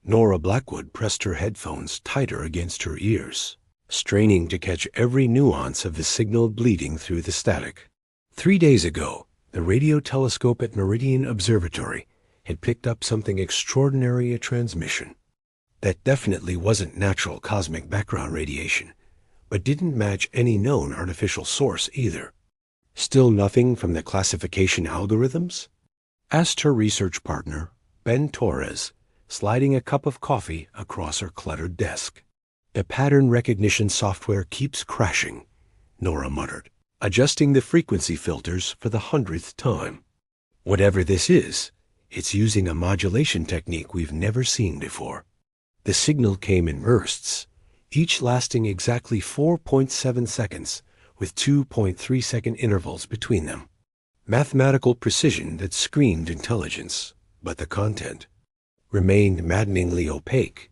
Nora Blackwood pressed her headphones tighter against her ears, straining to catch every nuance of the signal bleeding through the static. 3 days ago, the radio telescope at Meridian Observatory had picked up something extraordinary, a transmission. That definitely wasn't natural cosmic background radiation, but didn't match any known artificial source either. Still nothing from the classification algorithms? Asked her research partner, Ben Torres, sliding a cup of coffee across her cluttered desk. The pattern recognition software keeps crashing, Nora muttered, adjusting the frequency filters for the 100th time. Whatever this is, it's using a modulation technique we've never seen before. The signal came in bursts, each lasting exactly 4.7 seconds, with 2.3-second intervals between them. Mathematical precision that screamed intelligence, but the content remained maddeningly opaque.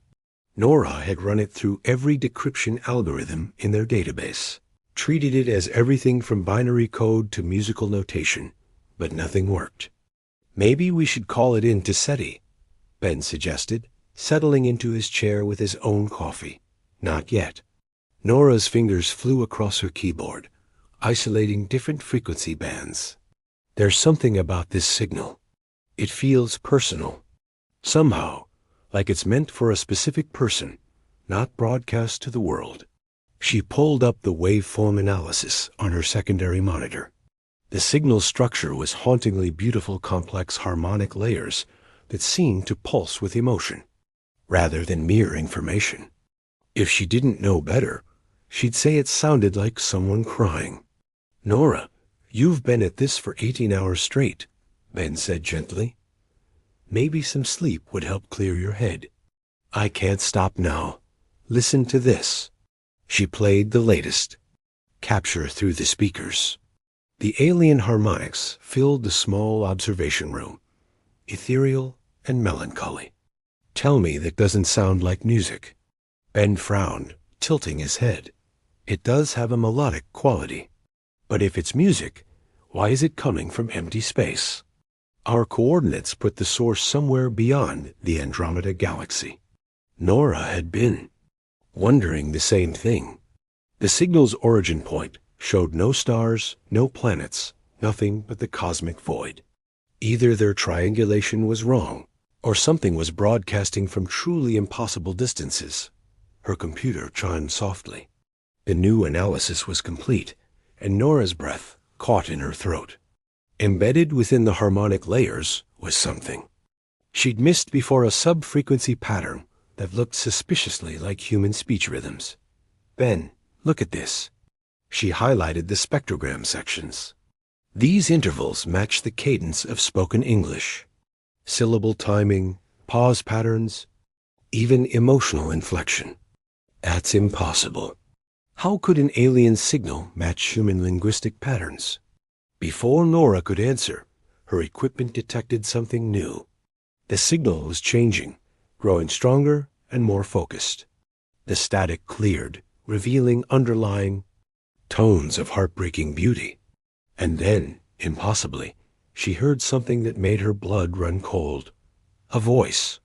Nora had run it through every decryption algorithm in their database, treated it as everything from binary code to musical notation, but nothing worked. Maybe we should call it in to SETI, Ben suggested, settling into his chair with his own coffee. Not yet. Nora's fingers flew across her keyboard, isolating different frequency bands. There's something about this signal. It feels personal. Somehow, like it's meant for a specific person, not broadcast to the world. She pulled up the waveform analysis on her secondary monitor. The signal structure was hauntingly beautiful, complex harmonic layers that seemed to pulse with emotion, rather than mere information. If she didn't know better, she'd say it sounded like someone crying. Nora, you've been at this for 18 hours straight, Ben said gently. Maybe some sleep would help clear your head. I can't stop now. Listen to this. She played the latest. Capture through the speakers. The alien harmonics filled the small observation room, ethereal and melancholy. Tell me that doesn't sound like music. Ben frowned, tilting his head. It does have a melodic quality. But if it's music, why is it coming from empty space? Our coordinates put the source somewhere beyond the Andromeda galaxy. Nora had been wondering the same thing. The signal's origin point showed no stars, no planets, nothing but the cosmic void. Either their triangulation was wrong, or something was broadcasting from truly impossible distances. Her computer chimed softly. The new analysis was complete, and Nora's breath caught in her throat. Embedded within the harmonic layers was something she'd missed before, a sub-frequency pattern that looked suspiciously like human speech rhythms. Ben, look at this. She highlighted the spectrogram sections. These intervals match the cadence of spoken English. Syllable timing, pause patterns, even emotional inflection. That's impossible. How could an alien signal match human linguistic patterns? Before Nora could answer, her equipment detected something new. The signal was changing, growing stronger and more focused. The static cleared, revealing underlying tones of heartbreaking beauty. And then, impossibly, she heard something that made her blood run cold. A voice,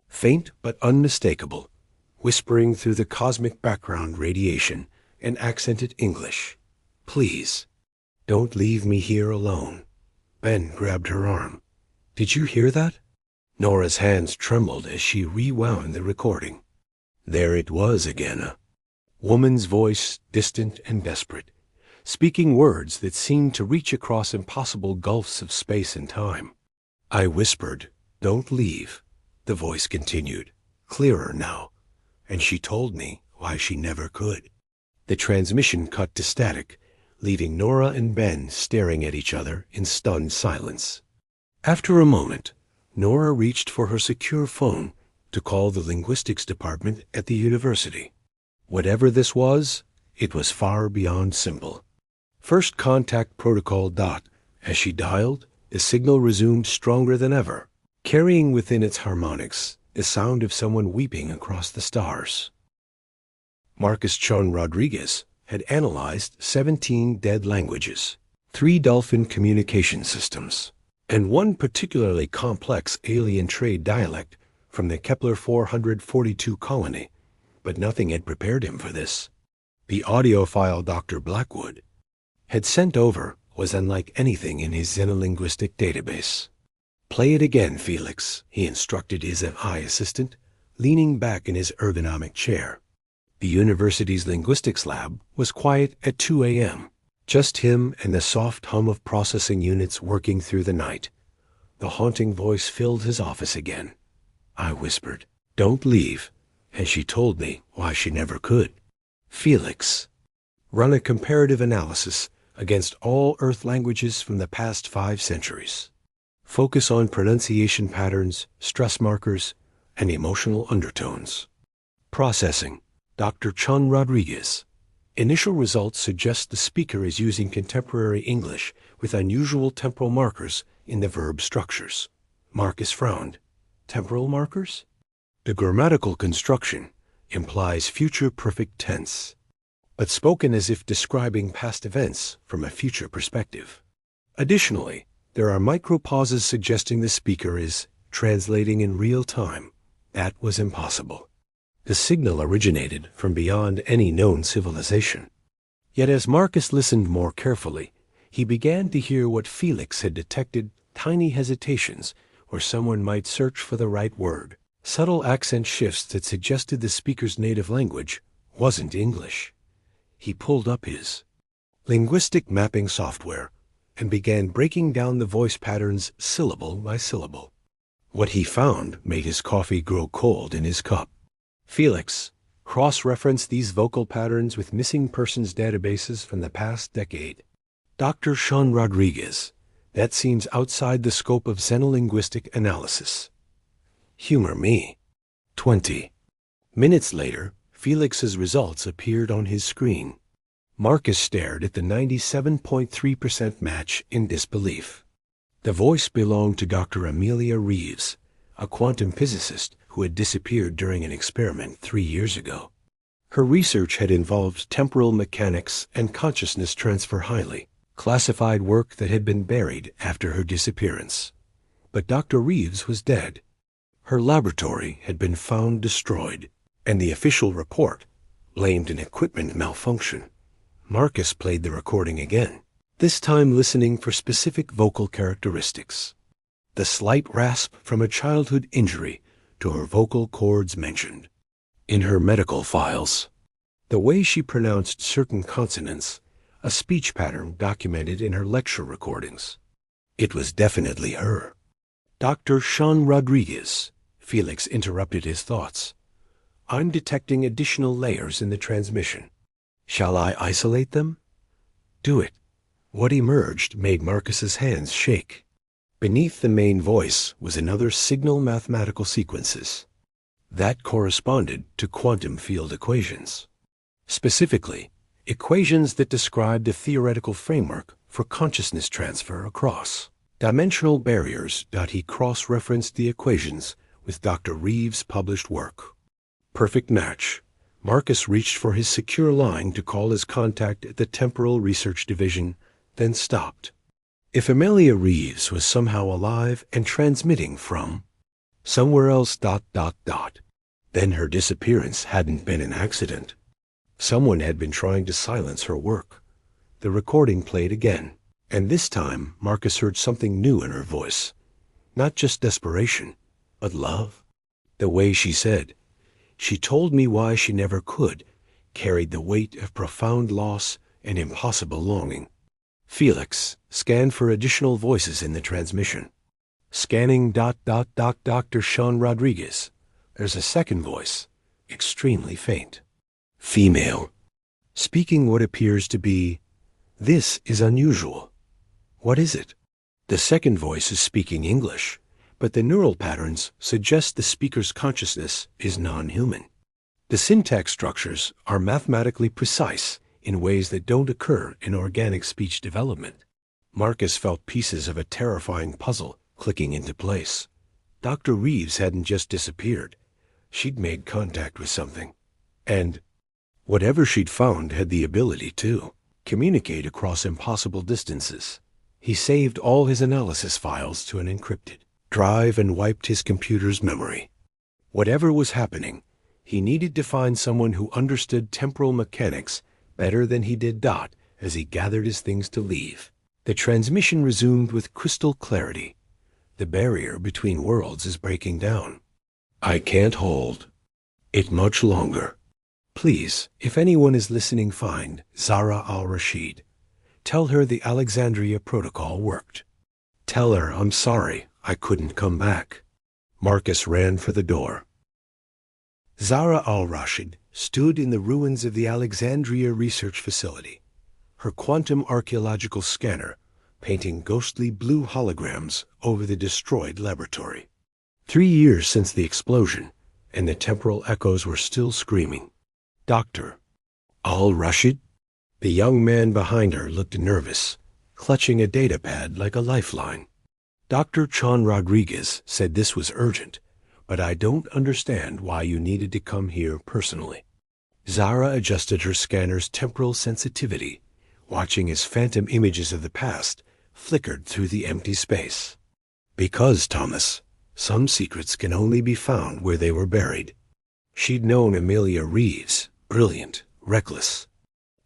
faint but unmistakable, whispering through the cosmic background radiation in accented English. Please, don't leave me here alone. Ben grabbed her arm. Did you hear that? Nora's hands trembled as she rewound the recording. There it was again, a woman's voice, distant and desperate, speaking words that seemed to reach across impossible gulfs of space and time. I whispered, "Don't leave," the voice continued, clearer now, and she told me why she never could. The transmission cut to static, leaving Nora and Ben staring at each other in stunned silence. After a moment, Nora reached for her secure phone to call the linguistics department at the university. Whatever this was, it was far beyond simple. First contact protocol dot. As she dialed, the signal resumed stronger than ever, carrying within its harmonics the sound of someone weeping across the stars. Marcus Chon Rodriguez had analyzed 17 dead languages, 3 dolphin communication systems, and 1 particularly complex alien trade dialect from the Kepler 442 colony, but nothing had prepared him for this. The audio file Dr. Blackwood had sent over was unlike anything in his xenolinguistic database. "Play it again, Felix," he instructed his eye assistant, leaning back in his ergonomic chair. The university's linguistics lab was quiet at 2 a.m. Just him and the soft hum of processing units working through the night. The haunting voice filled his office again. I whispered, "Don't leave," and she told me why she never could. "Felix, run a comparative analysis against all Earth languages from the past 5 centuries. Focus on pronunciation patterns, stress markers, and emotional undertones." Processing. Dr. Chun Rodriguez. Initial results suggest the speaker is using contemporary English with unusual temporal markers in the verb structures. Marcus frowned. Temporal markers? The grammatical construction implies future perfect tense, but spoken as if describing past events from a future perspective. Additionally, there are micro-pauses suggesting the speaker is translating in real time. That was impossible. The signal originated from beyond any known civilization. Yet as Marcus listened more carefully, he began to hear what Felix had detected: tiny hesitations where someone might search for the right word, subtle accent shifts that suggested the speaker's native language wasn't English. He pulled up his linguistic mapping software and began breaking down the voice patterns syllable by syllable. What he found made his coffee grow cold in his cup. "Felix, cross-reference these vocal patterns with missing persons databases from the past decade." Dr. Sean Rodriguez. That seems outside the scope of xenolinguistic analysis. Humor me. 20 minutes later, Felix's results appeared on his screen. Marcus stared at the 97.3% match in disbelief. The voice belonged to Dr. Amelia Reeves, a quantum physicist who had disappeared during an experiment 3 years ago. Her research had involved temporal mechanics and consciousness transfer, highly classified work that had been buried after her disappearance. But Dr. Reeves was dead. Her laboratory had been found destroyed, and the official report blamed an equipment malfunction. Marcus played the recording again, this time listening for specific vocal characteristics. The slight rasp from a childhood injury to her vocal cords mentioned in her medical files. The way she pronounced certain consonants, a speech pattern documented in her lecture recordings. It was definitely her. Dr. Sean Rodriguez. Felix interrupted his thoughts. "I'm detecting additional layers in the transmission. Shall I isolate them?" "Do it." What emerged made Marcus's hands shake. Beneath the main voice was another signal mathematical sequences that corresponded to quantum field equations. Specifically, equations that described the theoretical framework for consciousness transfer across dimensional barriers. He cross-referenced the equations with Dr. Reeves' published work. Perfect match. Marcus reached for his secure line to call his contact at the Temporal Research Division, then stopped. If Amelia Reeves was somehow alive and transmitting from somewhere else, then her disappearance hadn't been an accident. Someone had been trying to silence her work. The recording played again, and this time Marcus heard something new in her voice. Not just desperation, but love. The way she said, "She told me why she never could," carried the weight of profound loss and impossible longing. Felix scanned for additional voices in the transmission. Scanning ... Dr. Sean Rodriguez. There's a second voice, extremely faint. Female. Speaking what appears to be, "This is unusual." What is it? The second voice is speaking English, but the neural patterns suggest the speaker's consciousness is non-human. The syntax structures are mathematically precise in ways that don't occur in organic speech development. Marcus felt pieces of a terrifying puzzle clicking into place. Dr. Reeves hadn't just disappeared. She'd made contact with something. And whatever she'd found had the ability to communicate across impossible distances. He saved all his analysis files to an encrypted drive and wiped his computer's memory. Whatever was happening, he needed to find someone who understood temporal mechanics better than he did Dot as he gathered his things to leave. The transmission resumed with crystal clarity. The barrier between worlds is breaking down. I can't hold it much longer. Please, if anyone is listening, find Zahra al-Rashid. Tell her the Alexandria Protocol worked. Tell her I'm sorry I couldn't come back. Marcus ran for the door. Zahra al-Rashid stood in the ruins of the Alexandria Research Facility, her quantum archaeological scanner painting ghostly blue holograms over the destroyed laboratory. 3 years since the explosion, and the temporal echoes were still screaming. Dr. al-Rashid? The young man behind her looked nervous, clutching a datapad like a lifeline. Dr. Chan Rodriguez said this was urgent, but I don't understand why you needed to come here personally. Zahra adjusted her scanner's temporal sensitivity, watching as phantom images of the past flickered through the empty space. Because, Thomas, some secrets can only be found where they were buried. She'd known Amelia Reeves, brilliant, reckless,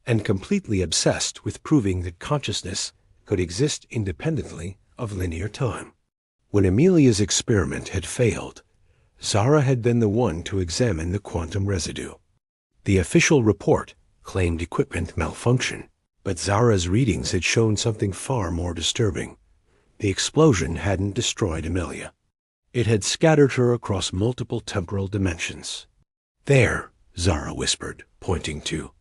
and completely obsessed with proving that consciousness could exist independently of linear time. When Amelia's experiment had failed, Zahra had been the one to examine the quantum residue. The official report claimed equipment malfunction, but Zahra's readings had shown something far more disturbing. The explosion hadn't destroyed Amelia. It had scattered her across multiple temporal dimensions. There, Zahra whispered, pointing to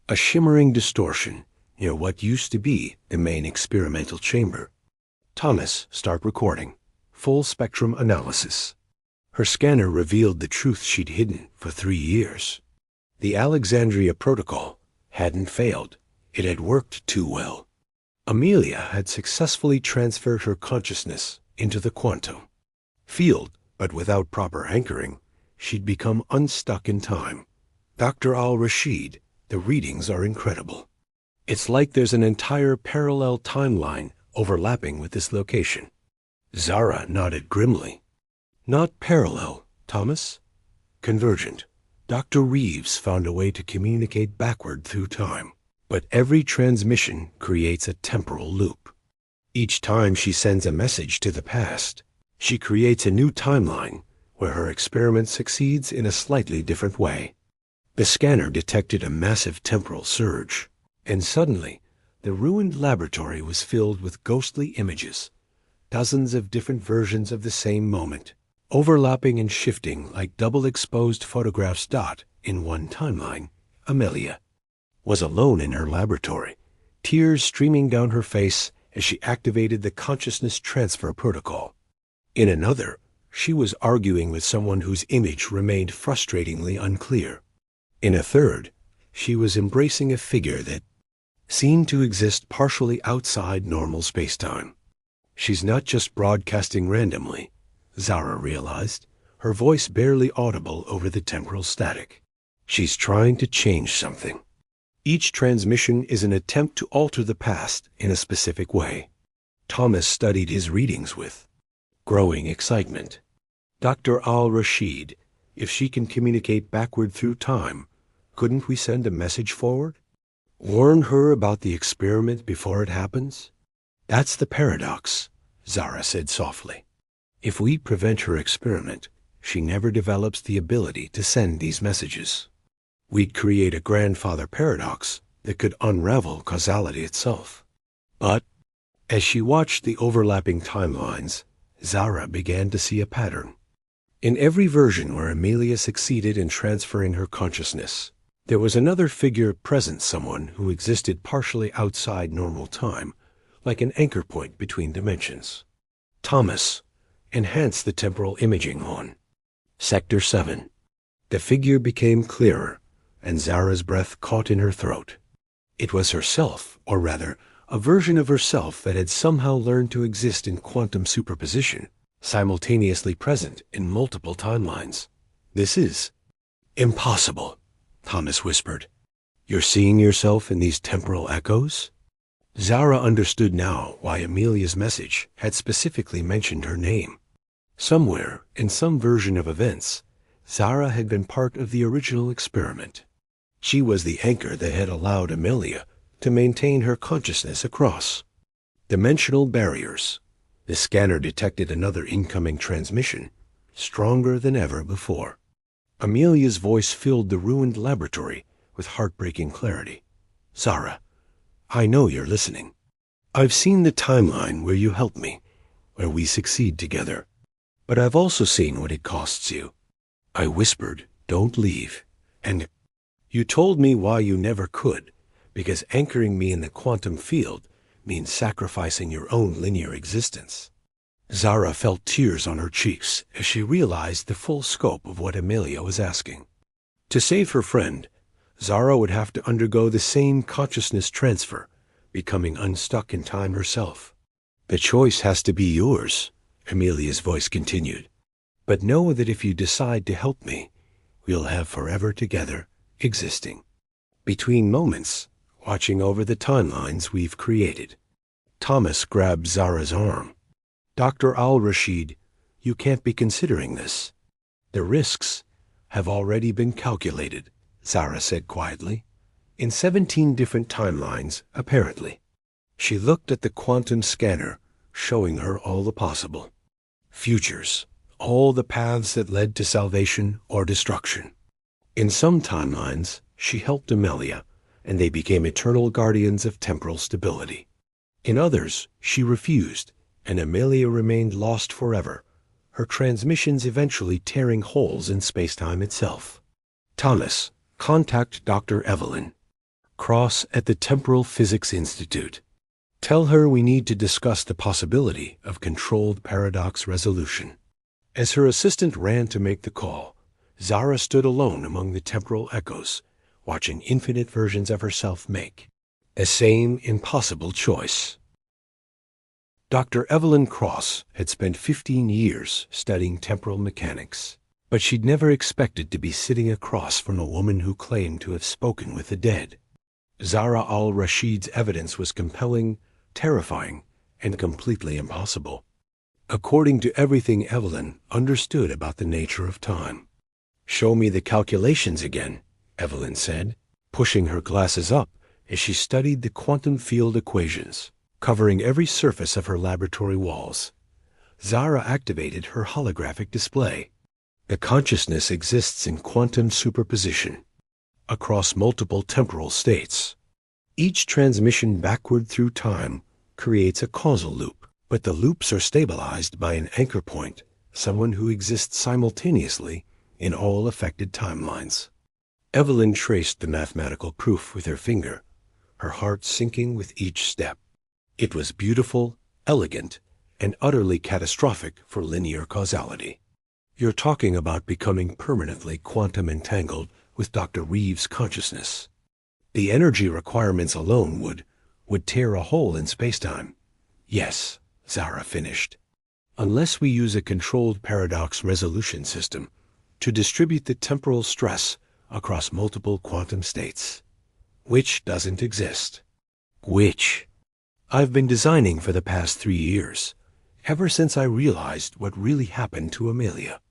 a shimmering distortion near what used to be the main experimental chamber. Thomas, start recording. Full spectrum analysis. Her scanner revealed the truth she'd hidden for 3 years. The Alexandria Protocol hadn't failed. It had worked too well. Amelia had successfully transferred her consciousness into the quantum field, but without proper anchoring, she'd become unstuck in time. Dr. al-Rashid, the readings are incredible. It's like there's an entire parallel timeline overlapping with this location. Zahra nodded grimly. Not parallel, Thomas. Convergent. Dr. Reeves found a way to communicate backward through time, but every transmission creates a temporal loop. Each time she sends a message to the past, she creates a new timeline where her experiment succeeds in a slightly different way. The scanner detected a massive temporal surge, and suddenly the ruined laboratory was filled with ghostly images, dozens of different versions of the same moment, overlapping and shifting like double-exposed photographs. Dot, in one timeline, Amelia, was alone in her laboratory, tears streaming down her face as she activated the consciousness transfer protocol. In another, she was arguing with someone whose image remained frustratingly unclear. In a third, she was embracing a figure that seemed to exist partially outside normal spacetime. She's not just broadcasting randomly, Zahra realized, her voice barely audible over the temporal static. She's trying to change something. Each transmission is an attempt to alter the past in a specific way. Thomas studied his readings with growing excitement. Dr. al-Rashid, if she can communicate backward through time, couldn't we send a message forward? Warn her about the experiment before it happens? That's the paradox, Zahra said softly. If we prevent her experiment, she never develops the ability to send these messages. We'd create a grandfather paradox that could unravel causality itself. But as she watched the overlapping timelines, Zahra began to see a pattern. In every version where Amelia succeeded in transferring her consciousness, there was another figure present, someone who existed partially outside normal time, like an anchor point between dimensions. Thomas, enhance the temporal imaging on Sector 7. The figure became clearer, and Zahra's breath caught in her throat. It was herself, or rather, a version of herself that had somehow learned to exist in quantum superposition, simultaneously present in multiple timelines. This is impossible, Thomas whispered. You're seeing yourself in these temporal echoes? Zahra understood now why Amelia's message had specifically mentioned her name. Somewhere, in some version of events, Zara had been part of the original experiment. She was the anchor that had allowed Amelia to maintain her consciousness across dimensional barriers. The scanner detected another incoming transmission, stronger than ever before. Amelia's voice filled the ruined laboratory with heartbreaking clarity. Zara, I know you're listening. I've seen the timeline where you help me, where we succeed together. But I've also seen what it costs you. I whispered, don't leave. And you told me why you never could, because anchoring me in the quantum field means sacrificing your own linear existence. Zara felt tears on her cheeks as she realized the full scope of what Amelia was asking. To save her friend, Zara would have to undergo the same consciousness transfer, becoming unstuck in time herself. The choice has to be yours, Amelia's voice continued. But know that if you decide to help me, we'll have forever together, existing. Between moments, watching over the timelines we've created. Thomas grabbed Zara's arm. Dr. Al-Rashid, you can't be considering this. The risks have already been calculated, Zara said quietly. In 17 different timelines, apparently. She looked at the quantum scanner, showing her all the possible futures, all the paths that led to salvation or destruction. In some timelines, she helped Amelia, and they became eternal guardians of temporal stability. In others, she refused, and Amelia remained lost forever, her transmissions eventually tearing holes in spacetime itself. Thomas, contact Dr. Evelyn. Cross at the Temporal Physics Institute. Tell her we need to discuss the possibility of controlled paradox resolution. As her assistant ran to make the call, Zara stood alone among the temporal echoes, watching infinite versions of herself make a same impossible choice. Dr. Evelyn Cross had spent 15 years studying temporal mechanics, but she'd never expected to be sitting across from a woman who claimed to have spoken with the dead. Zara al-Rashid's evidence was compelling, terrifying, and completely impossible. According to everything Evelyn understood about the nature of time. Show me the calculations again, Evelyn said, pushing her glasses up as she studied the quantum field equations, covering every surface of her laboratory walls. Zara activated her holographic display. The consciousness exists in quantum superposition across multiple temporal states. Each transmission backward through time creates a causal loop, but the loops are stabilized by an anchor point, someone who exists simultaneously in all affected timelines. Evelyn traced the mathematical proof with her finger, her heart sinking with each step. It was beautiful, elegant, and utterly catastrophic for linear causality. You're talking about becoming permanently quantum entangled with Dr. Reeves' consciousness. The energy requirements alone would tear a hole in spacetime. Yes, Zara finished. Unless we use a controlled paradox resolution system to distribute the temporal stress across multiple quantum states. Which doesn't exist. Which I've been designing for the past 3 years, ever since I realized what really happened to Amelia.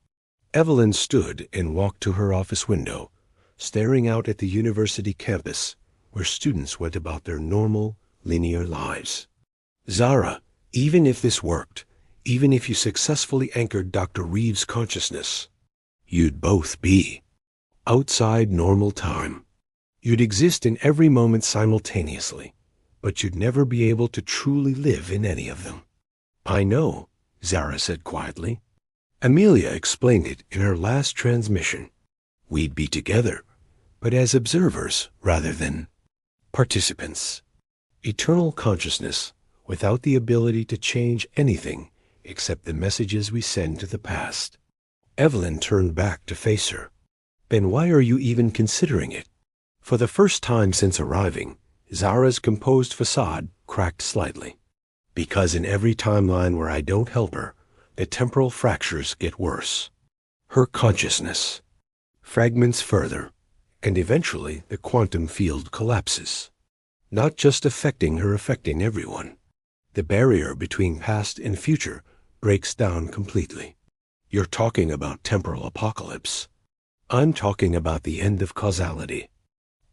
Evelyn stood and walked to her office window, staring out at the university campus where students went about their normal, linear lives. Zara, even if this worked, even if you successfully anchored Dr. Reeves' consciousness, you'd both be outside normal time. You'd exist in every moment simultaneously, but you'd never be able to truly live in any of them. I know, Zara said quietly. Amelia explained it in her last transmission. We'd be together, but as observers rather than participants. Eternal consciousness without the ability to change anything except the messages we send to the past. Evelyn turned back to face her. Then why are you even considering it? For the first time since arriving, Zara's composed facade cracked slightly. Because in every timeline where I don't help her, the temporal fractures get worse. Her consciousness fragments further, and eventually the quantum field collapses. Not just affecting her, affecting everyone. The barrier between past and future breaks down completely. You're talking about temporal apocalypse. I'm talking about the end of causality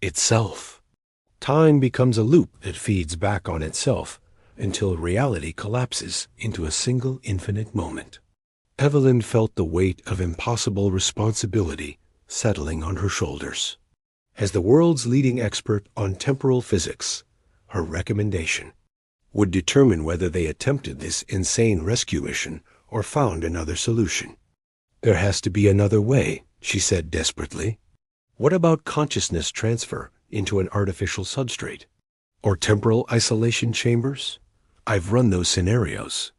itself. Time becomes a loop that feeds back on itself until reality collapses into a single infinite moment. Evelyn felt the weight of impossible responsibility settling on her shoulders. As the world's leading expert on temporal physics, her recommendation would determine whether they attempted this insane rescue mission or found another solution. There has to be another way, she said desperately. What about consciousness transfer into an artificial substrate? Or temporal isolation chambers? I've run those scenarios.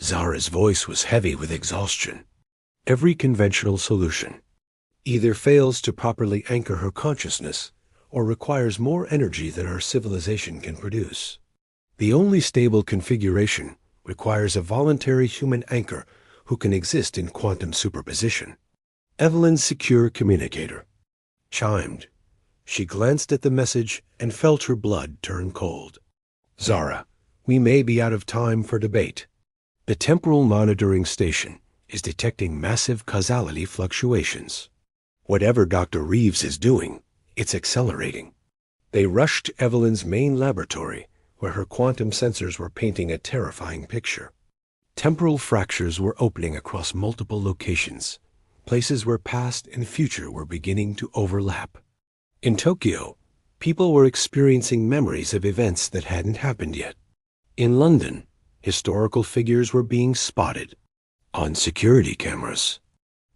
Zara's voice was heavy with exhaustion. Every conventional solution either fails to properly anchor her consciousness or requires more energy than our civilization can produce. The only stable configuration requires a voluntary human anchor who can exist in quantum superposition. Evelyn's secure communicator chimed. She glanced at the message and felt her blood turn cold. Zara, we may be out of time for debate. The temporal monitoring station is detecting massive causality fluctuations. Whatever Dr. Reeves is doing, it's accelerating. They rushed Evelyn's main laboratory, where her quantum sensors were painting a terrifying picture. Temporal fractures were opening across multiple locations, places where past and future were beginning to overlap. In Tokyo, people were experiencing memories of events that hadn't happened yet. In London, historical figures were being spotted on security cameras.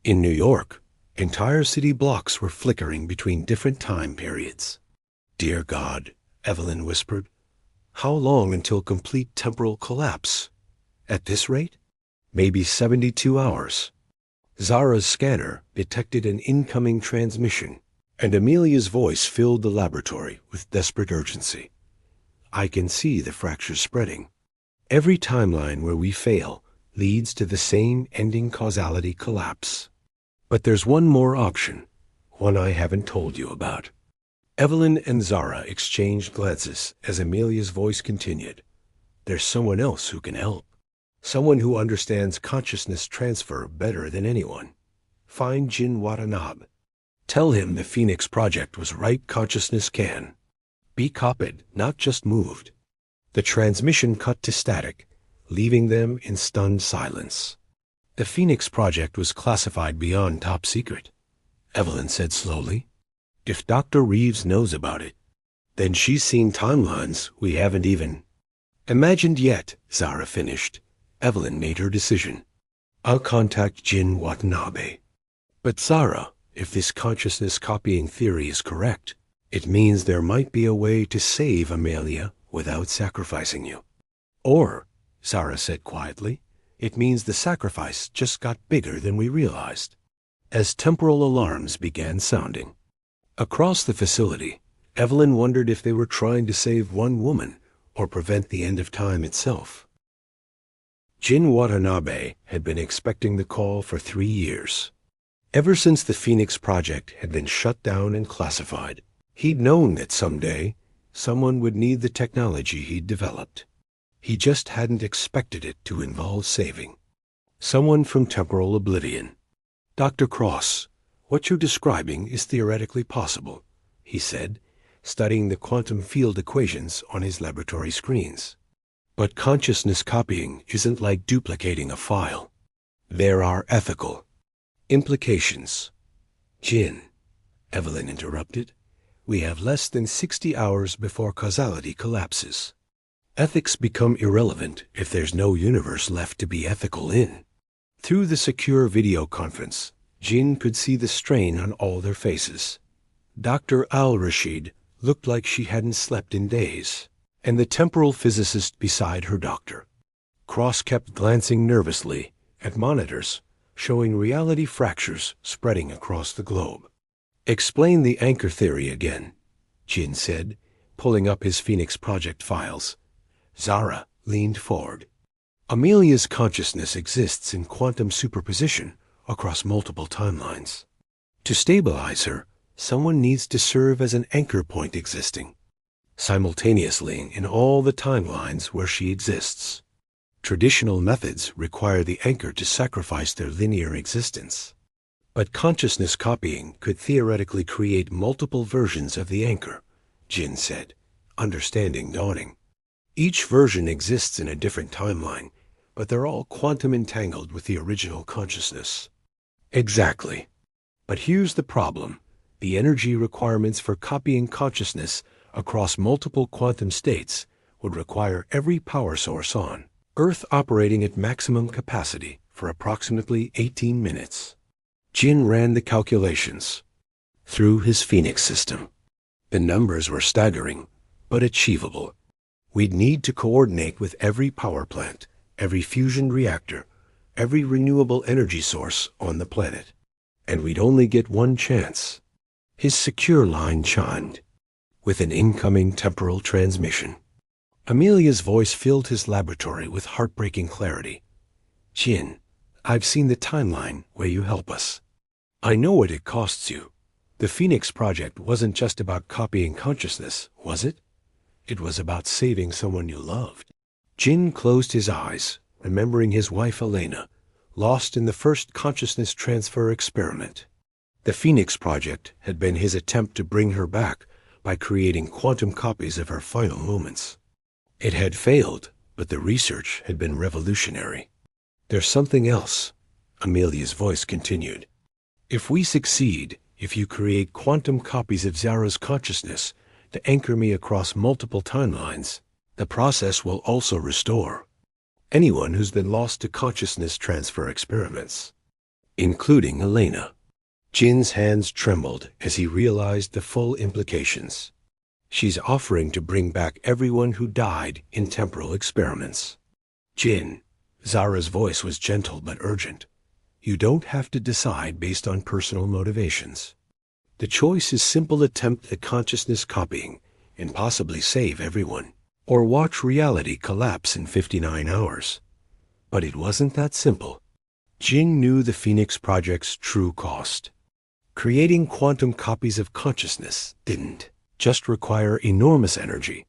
In New York, entire city blocks were flickering between different time periods. Dear God, Evelyn whispered, how long until complete temporal collapse? At this rate? Maybe 72 hours. Zara's scanner detected an incoming transmission, and Amelia's voice filled the laboratory with desperate urgency. I can see the fracture spreading. Every timeline where we fail leads to the same ending causality collapse. But there's one more option, one I haven't told you about. Evelyn and Zara exchanged glances as Amelia's voice continued. There's someone else who can help. Someone who understands consciousness transfer better than anyone. Find Jin Watanabe. Tell him the Phoenix Project was right consciousness can be copied, not just moved. The transmission cut to static, leaving them in stunned silence. The Phoenix Project was classified beyond top secret, Evelyn said slowly. If Dr. Reeves knows about it, then she's seen timelines we haven't even imagined yet, Zara finished. Evelyn made her decision. I'll contact Jin Watanabe. But Zara, if this consciousness copying theory is correct, it means there might be a way to save Amelia without sacrificing you. Or, Zara said quietly, it means the sacrifice just got bigger than we realized. As temporal alarms began sounding across the facility, Evelyn wondered if they were trying to save one woman or prevent the end of time itself. Jin Watanabe had been expecting the call for 3 years. Ever since the Phoenix Project had been shut down and classified, he'd known that someday someone would need the technology he'd developed. He just hadn't expected it to involve saving someone from temporal oblivion. Dr. Cross, what you're describing is theoretically possible, he said, studying the quantum field equations on his laboratory screens. But consciousness copying isn't like duplicating a file. There are ethical implications. Jin, Evelyn interrupted, we have less than 60 hours before causality collapses. Ethics become irrelevant if there's no universe left to be ethical in. Through the secure video conference, Jin could see the strain on all their faces. Dr. Al-Rashid looked like she hadn't slept in days, and the temporal physicist beside her doctor. Cross kept glancing nervously at monitors showing reality fractures spreading across the globe. Explain the anchor theory again, Jin said, pulling up his Phoenix Project files. Zara leaned forward. Amelia's consciousness exists in quantum superposition across multiple timelines. To stabilize her, someone needs to serve as an anchor point existing simultaneously in all the timelines where she exists. Traditional methods require the anchor to sacrifice their linear existence. But consciousness copying could theoretically create multiple versions of the anchor, Jin said, understanding dawning. Each version exists in a different timeline, but they're all quantum entangled with the original consciousness. Exactly. But here's the problem. The energy requirements for copying consciousness across multiple quantum states would require every power source on Earth operating at maximum capacity for approximately 18 minutes. Jin ran the calculations through his Phoenix system. The numbers were staggering, but achievable. We'd need to coordinate with every power plant, every fusion reactor, every renewable energy source on the planet. And we'd only get one chance. His secure line chimed with an incoming temporal transmission. Amelia's voice filled his laboratory with heartbreaking clarity. Jin, I've seen the timeline where you help us. I know what it costs you. The Phoenix Project wasn't just about copying consciousness, was it? It was about saving someone you loved. Jin closed his eyes, remembering his wife Elena, lost in the first consciousness transfer experiment. The Phoenix Project had been his attempt to bring her back by creating quantum copies of her final moments. It had failed, but the research had been revolutionary. There's something else, Amelia's voice continued. If we succeed, if you create quantum copies of Zara's consciousness to anchor me across multiple timelines, the process will also restore anyone who's been lost to consciousness transfer experiments, including Elena. Jin's hands trembled as he realized the full implications. She's offering to bring back everyone who died in temporal experiments. Jin, Zara's voice was gentle but urgent. You don't have to decide based on personal motivations. The choice is simple: attempt at consciousness copying and possibly save everyone, or watch reality collapse in 59 hours. But it wasn't that simple. Jin knew the Phoenix Project's true cost. Creating quantum copies of consciousness didn't just require enormous energy.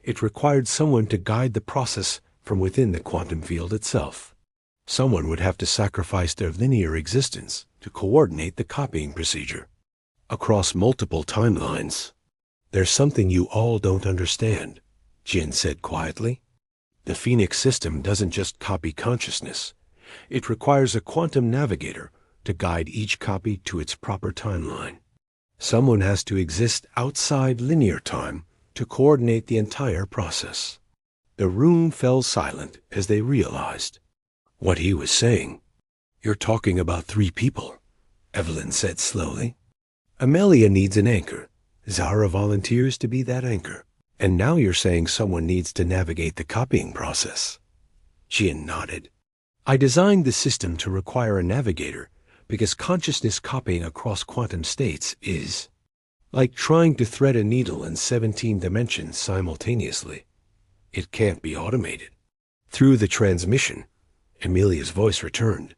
It required someone to guide the process from within the quantum field itself. Someone would have to sacrifice their linear existence to coordinate the copying procedure across multiple timelines. There's something you all don't understand, Jin said quietly. The Phoenix system doesn't just copy consciousness. It requires a quantum navigator to guide each copy to its proper timeline. Someone has to exist outside linear time to coordinate the entire process. The room fell silent as they realized what he was saying. You're talking about 3 people, Evelyn said slowly. Amelia needs an anchor. Zara volunteers to be that anchor. And now you're saying someone needs to navigate the copying process. Jin nodded. I designed the system to require a navigator because consciousness copying across quantum states is like trying to thread a needle in 17 dimensions simultaneously. It can't be automated. Through the transmission, Amelia's voice returned.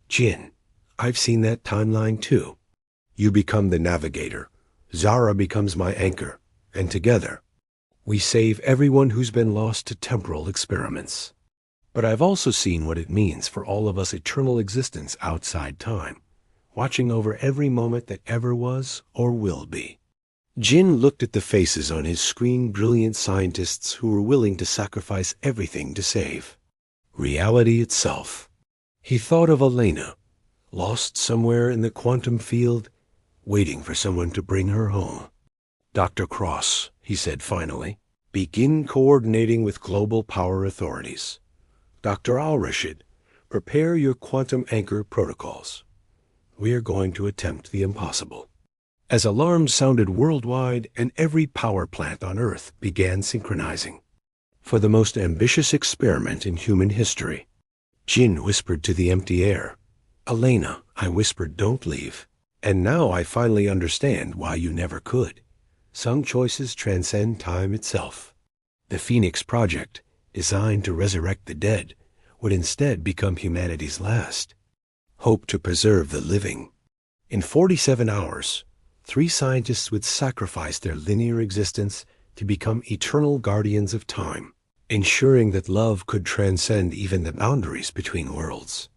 Jin, I've seen that timeline too. You become the navigator. Zara becomes my anchor. And together, we save everyone who's been lost to temporal experiments. But I've also seen what it means for all of us eternal existence outside time, watching over every moment that ever was or will be. Jin looked at the faces on his screen, brilliant scientists who were willing to sacrifice everything to save reality itself. He thought of Elena, lost somewhere in the quantum field, waiting for someone to bring her home. Dr. Cross, he said finally, begin coordinating with global power authorities. Dr. Al-Rashid, prepare your quantum anchor protocols. We are going to attempt the impossible. As alarms sounded worldwide and every power plant on Earth began synchronizing for the most ambitious experiment in human history, Jin whispered to the empty air. Elena, I whispered, don't leave. And now I finally understand why you never could. Some choices transcend time itself. The Phoenix Project, designed to resurrect the dead, would instead become humanity's last hope to preserve the living. In 47 hours, 3 scientists would sacrifice their linear existence to become eternal guardians of time, ensuring that love could transcend even the boundaries between worlds.